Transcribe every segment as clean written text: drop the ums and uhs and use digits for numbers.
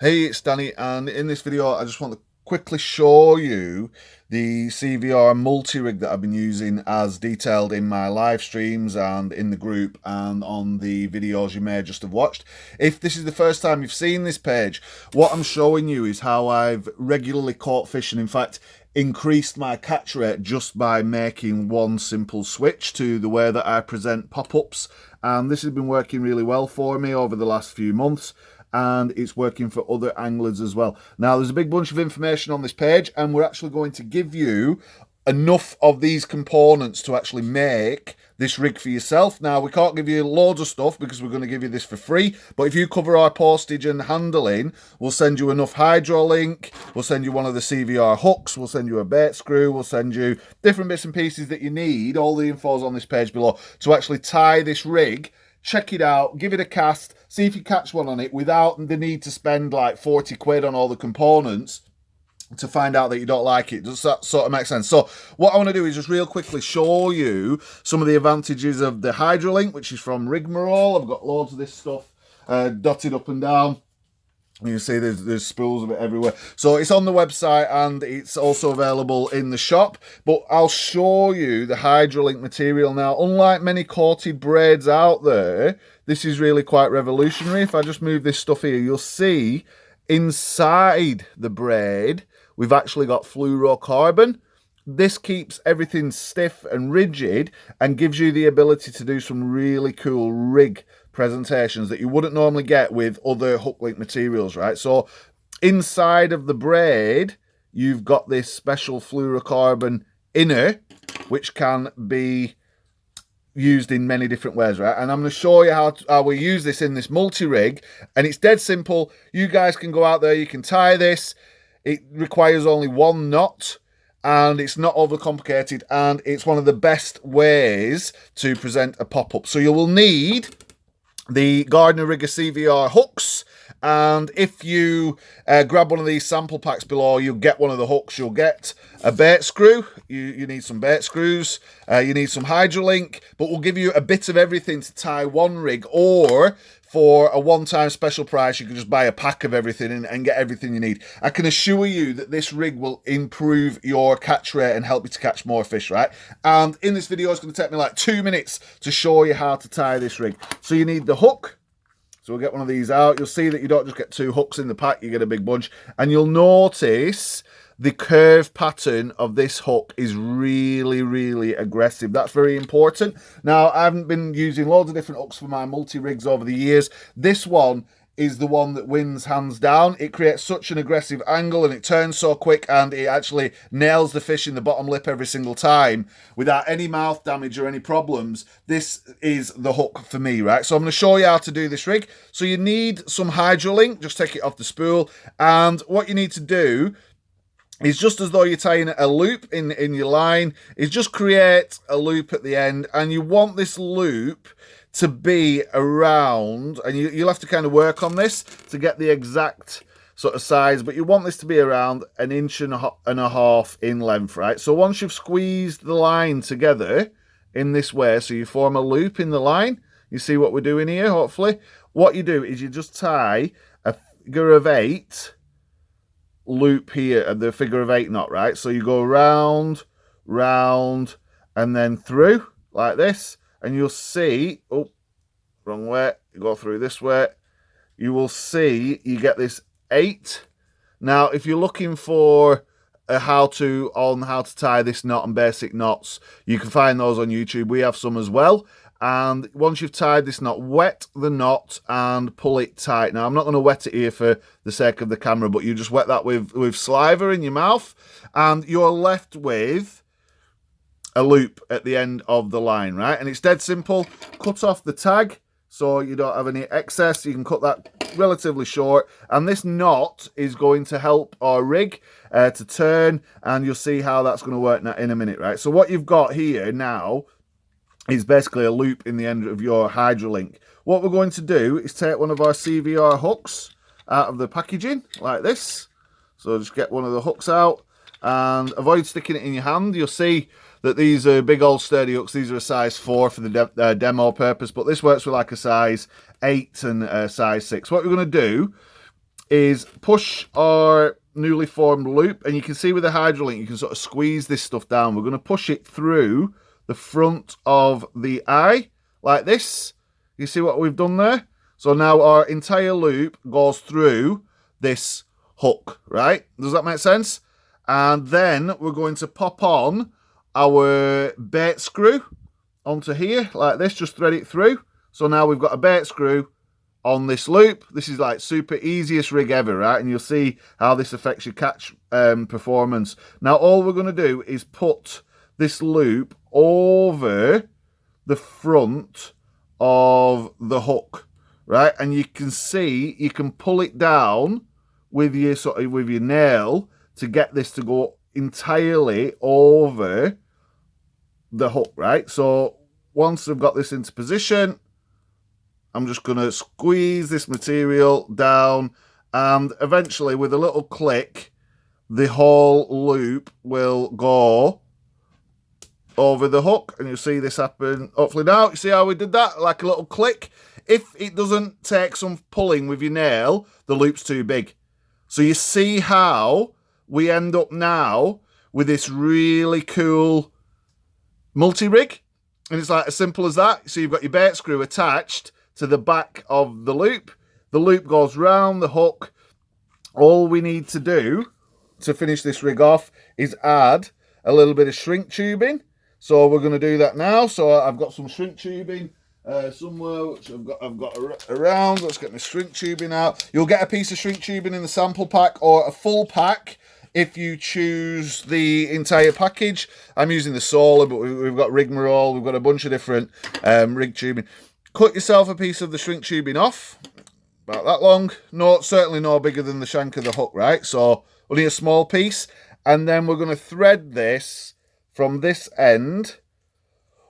Hey, it's Danny, and in this video I just want to quickly show you the CVR Multi Rig that I've been using as detailed in my live streams and in the group and on the videos you may just have watched. If this is the first time you've seen this page, what I'm showing you is how I've regularly caught fish and in fact increased my catch rate just by making one simple switch to the way that I present pop-ups, and this has been working really well for me over the last few months, and it's working for other anglers as well. Now, there's a big bunch of information on this page, and we're actually going to give you enough of these components to actually make this rig for yourself. Now, we can't give you loads of stuff because we're going to give you this for free, but if you cover our postage and handling, we'll send you enough Hydrolink, we'll send you one of the CVR hooks, we'll send you a bait screw, we'll send you different bits and pieces that you need. All the info's on this page below to actually tie this rig. Check it out, give it a cast, see if you catch one on it without the need to spend like 40 quid on all the components to find out that you don't like it. Does that sort of make sense? So what I want to do is just real quickly show you some of the advantages of the Hydrolink, which is from Marole. I've got loads of this stuff dotted up and down. You see there's spools of it everywhere. So it's on the website and it's also available in the shop. But I'll show you the Hydrolink material now. Unlike many coated braids out there, this is really quite revolutionary. If I just move this stuff here, you'll see inside the braid, we've actually got fluorocarbon. This keeps everything stiff and rigid and gives you the ability to do some really cool rig presentations that you wouldn't normally get with other hook link materials, right? So inside of the braid, you've got this special fluorocarbon inner, which can be used in many different ways, right? And I'm going to show you how we use this in this multi-rig, and it's dead simple. You guys can go out there, you can tie this. It requires only one knot, and it's not overcomplicated, and it's one of the best ways to present a pop-up. So you will need the Gardner Rigga CVR hooks, and if you grab one of these sample packs below, you'll get one of the hooks. You'll get a bait screw. You need some bait screws. You need some Hydrolink, but we'll give you a bit of everything to tie one rig, or for a one-time special price, you can just buy a pack of everything and get everything you need. I can assure you that this rig will improve your catch rate and help you to catch more fish, right? And in this video, it's going to take me like 2 minutes to show you how to tie this rig. So you need the hook. So we'll get one of these out. You'll see that you don't just get 2 hooks in the pack, you get a big bunch. And you'll notice the curve pattern of this hook is really, really aggressive. That's very important. Now, I haven't been using loads of different hooks for my multi-rigs over the years. This one is the one that wins hands down. It creates such an aggressive angle and it turns so quick, and it actually nails the fish in the bottom lip every single time without any mouth damage or any problems. This is the hook for me, right? So I'm going to show you how to do this rig. So you need some Hydrolink. Just take it off the spool, and what you need to do is, just as though you're tying a loop in your line, is just create a loop at the end, and you want this loop to be around, and you'll have to kind of work on this to get the exact sort of size, but you want this to be around 1.5 inches in length, right? So once you've squeezed the line together in this way, so you form a loop in the line, you see what we're doing here, hopefully. What you do is you just tie a figure of 8 loop here at the figure of 8 knot, right? So you go round, round, and then through like this, and you'll see, oh, wrong way, you go through this way, you will see you get this 8. Now, if you're looking for a how-to on how to tie this knot and basic knots, you can find those on YouTube. We have some as well. And once you've tied this knot, wet the knot and pull it tight. Now, I'm not going to wet it here for the sake of the camera, but you just wet that with saliva in your mouth, and you're left with a loop at the end of the line, right? And it's dead simple. Cut off the tag so you don't have any excess. You can cut that relatively short, and this knot is going to help our rig to turn, and you'll see how that's going to work in a minute, right? So what you've got here now is basically a loop in the end of your Hydrolink. What we're going to do is take one of our CVR hooks out of the packaging like this. So just get one of the hooks out and avoid sticking it in your hand. You'll see that these are big old sturdy hooks. These are a size 4 for the demo purpose, but this works with like a size 8 and a size 6. What we're going to do is push our newly formed loop, and you can see with the Hydrolink you can sort of squeeze this stuff down. We're going to push it through the front of the eye like this. You see what we've done there? So now our entire loop goes through this hook, right? Does that make sense? And then we're going to pop on our bait screw onto here like this, just thread it through. So now we've got a bait screw on this loop. This is like super easiest rig ever, right? And you'll see how this affects your catch performance. Now all we're going to do is put this loop over the front of the hook, right? And you can see you can pull it down with your with your nail to get this to go entirely over the hook, right? So once I've got this into position, I'm just going to squeeze this material down, and eventually with a little click, the whole loop will go over the hook, and you'll see this happen hopefully now. You see how we did that? Like a little click. If it doesn't take some pulling with your nail, the loop's too big. So you see how we end up now with this really cool multi-rig, and it's like as simple as that. So you've got your bait screw attached to the back of the loop. The loop goes round the hook. All we need to do to finish this rig off is add a little bit of shrink tubing. So we're going to do that now. So I've got some shrink tubing somewhere, which I've got around. Let's get my shrink tubing out. You'll get a piece of shrink tubing in the sample pack, or a full pack if you choose the entire package. I'm using the Solar, but we've got Rigmarole. We've got a bunch of different rig tubing. Cut yourself a piece of the shrink tubing off, about that long. No, certainly no bigger than the shank of the hook, right? So only a small piece. And then we're going to thread this from this end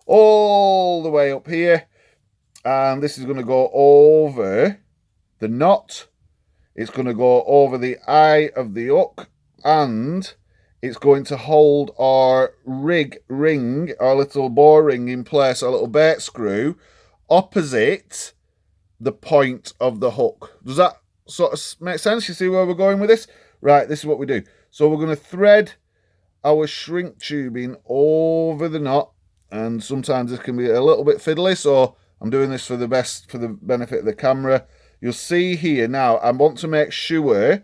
all the way up here. And this is going to go over the knot. It's going to go over the eye of the hook. And it's going to hold our rig ring, our little bore ring in place, our little bait screw, opposite the point of the hook. Does that sort of make sense? You see where we're going with this? Right, this is what we do. So we're going to thread our shrink tubing over the knot, and sometimes this can be a little bit fiddly, so I'm doing this for the benefit of the camera. You'll see here now, I want to make sure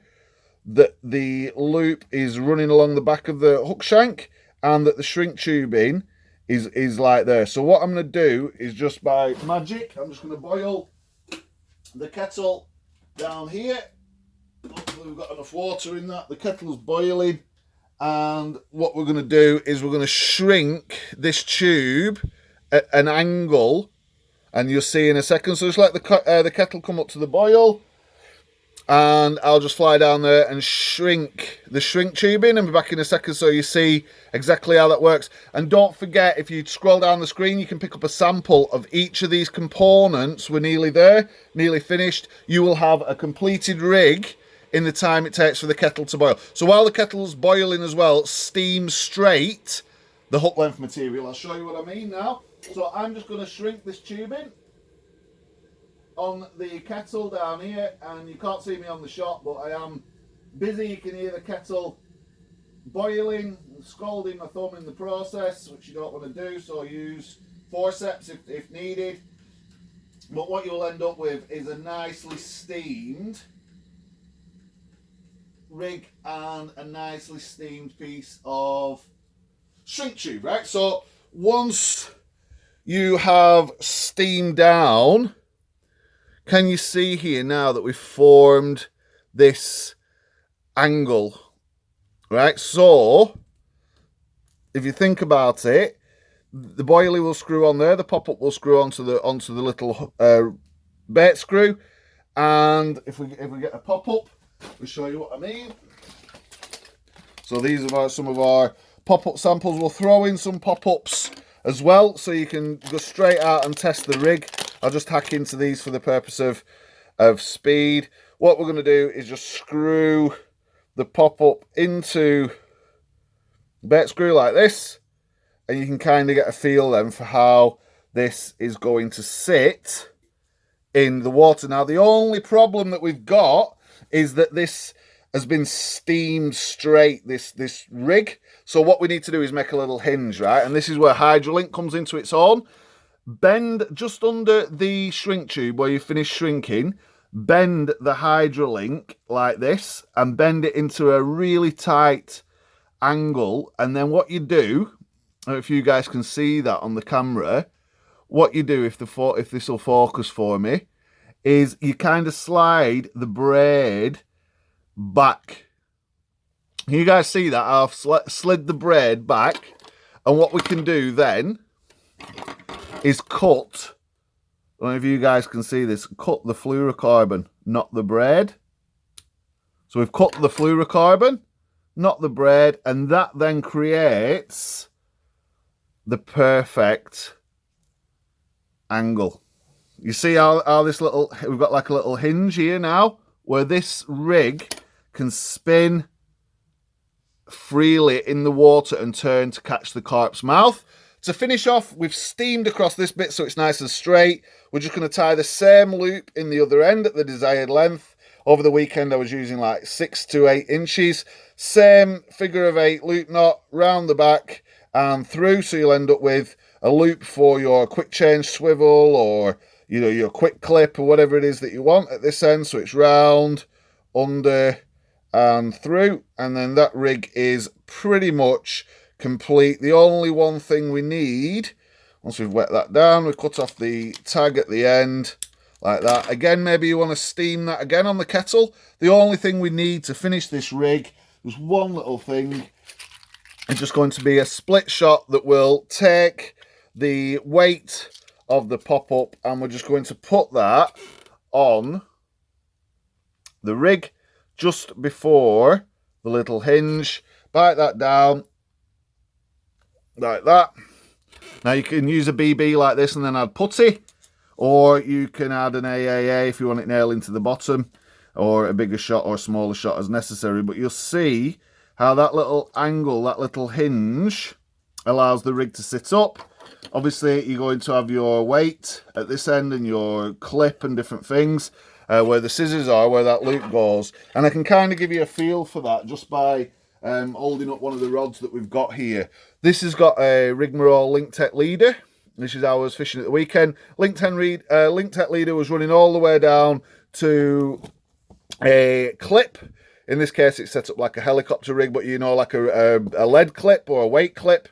that the loop is running along the back of the hook shank and that the shrink tubing is like there. So what I'm going to do is, just by magic, I'm just going to boil the kettle down here. Hopefully we've got enough water in that. The kettle's boiling, and what we're going to do is we're going to shrink this tube at an angle, and you'll see in a second. So just let the kettle come up to the boil, and I'll just fly down there and shrink the shrink tubing, and be back in a second so you see exactly how that works. And don't forget, if you scroll down the screen, you can pick up a sample of each of these components. We're nearly there, nearly finished. You will have a completed rig in the time it takes for the kettle to boil. So while the kettle's boiling as well, steam straight the hook length material. I'll show you what I mean now. So I'm just going to shrink this tubing on the kettle down here, and you can't see me on the shot, but I am busy. You can hear the kettle boiling, scalding my thumb in the process, which you don't want to do, so use forceps if needed. But what you'll end up with is a nicely steamed rig and a nicely steamed piece of shrink tube, right? So once you have steamed down, can you see here now that we've formed this angle, right? So if you think about it, the boilie will screw on there, the pop-up will screw onto the little bait screw, and if we get a pop-up, we'll show you what I mean. So these are some of our pop-up samples. We'll throw in some pop-ups as well, so you can go straight out and test the rig. I'll just hack into these for the purpose of speed. What we're going to do is just screw the pop-up into the bait screw like this, and you can kind of get a feel then for how this is going to sit in the water. Now, the only problem that we've got is that this has been steamed straight, this rig. So what we need to do is make a little hinge, right? And this is where Hydrolink comes into its own. Bend just under the shrink tube where you finish shrinking, bend the Hydrolink like this and bend it into a really tight angle. And then what you do, I don't know if you guys can see that on the camera, what you do, if this will focus for me, is you kind of slide the braid back. Can you guys see that? I've slid the braid back, and what we can do then is cut, I don't know if you guys can see this, cut the fluorocarbon, not the braid. So we've cut the fluorocarbon, not the braid, and that then creates the perfect angle. You see how this little, we've got like a little hinge here now, where this rig can spin freely in the water and turn to catch the carp's mouth. To finish off, we've steamed across this bit so it's nice and straight. We're just going to tie the same loop in the other end at the desired length. Over the weekend, I was using like 6 to 8 inches. Same figure of 8 loop knot round the back and through, so you'll end up with a loop for your quick change swivel, or you know, your quick clip, or whatever it is that you want at this end. So it's round, under and through, and then that rig is pretty much complete. The only one thing we need, once we've wet that down, we cut off the tag at the end like that. Again, maybe you want to steam that again on the kettle. The only thing we need to finish this rig, there's one little thing. It's just going to be a split shot that will take the weight of the pop-up, and we're just going to put that on the rig just before the little hinge. Bite that down like that. Now you can use a BB like this and then add putty, or you can add an AAA if you want it nailed into the bottom, or a bigger shot or a smaller shot as necessary. But you'll see how that little angle, that little hinge, allows the rig to sit up. Obviously, you're going to have your weight at this end and your clip and different things, where the scissors are, where that loop goes. And I can kind of give you a feel for that just by holding up one of the rods that we've got here. This has got a Marole Link Tech leader. This is how I was fishing at the weekend. Link Tech leader was running all the way down to a clip. In this case, it's set up like a helicopter rig, but you know, like a lead clip or a weight clip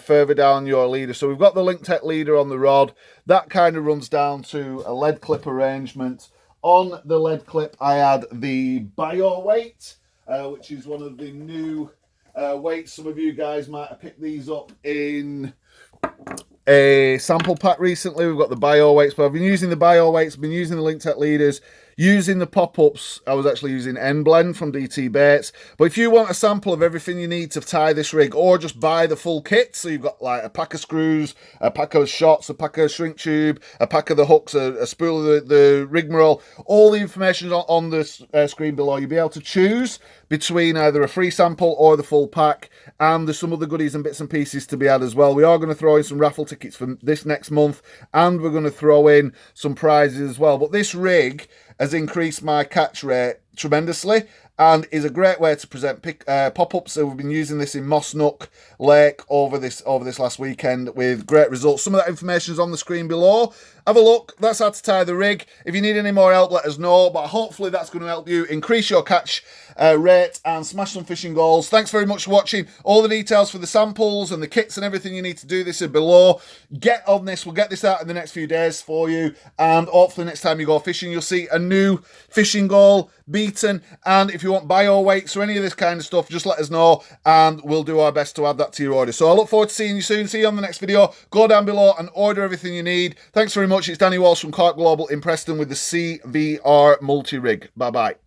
further down your leader. So we've got the Link Tech leader on the rod. That kind of runs down to a lead clip arrangement. On the lead clip, I add the bio weight, which is one of the new weights. Some of you guys might have picked these up in a sample pack recently. We've got the bio weights, but I've been using the bio weights, I've been using the Link Tech leaders. Using the pop-ups, I was actually using N Blend from DT Baits. But if you want a sample of everything you need to tie this rig, or just buy the full kit, so you've got like a pack of screws, a pack of shots, a pack of shrink tube, a pack of the hooks, a spool of the rigmarole, all the information on the screen below. You'll be able to choose between either a free sample or the full pack, and there's some other goodies and bits and pieces to be had as well. We are going to throw in some raffle tickets for this next month, and we're going to throw in some prizes as well. But this rig has increased my catch rate tremendously and is a great way to present pop-ups. So we've been using this in Moss Nook Lake over this last weekend with great results. Some of that information is on the screen below. Have a look. That's how to tie the rig. If you need any more help, let us know, but hopefully that's going to help you increase your catch rate and smash some fishing goals. Thanks very much for watching. All the details for the samples and the kits and everything you need to do this are below. Get on this. We'll get this out in the next few days for you, and hopefully next time you go fishing you'll see a new fishing goal beaten. And if you want bio weights or any of this kind of stuff, just let us know and we'll do our best to add that to your order. So I look forward to seeing you soon. See you on the next video. Go down below and order everything you need. Thanks very much. It's Danny Walsh from Carp Global in Preston with the CVR Multi Rig. Bye bye.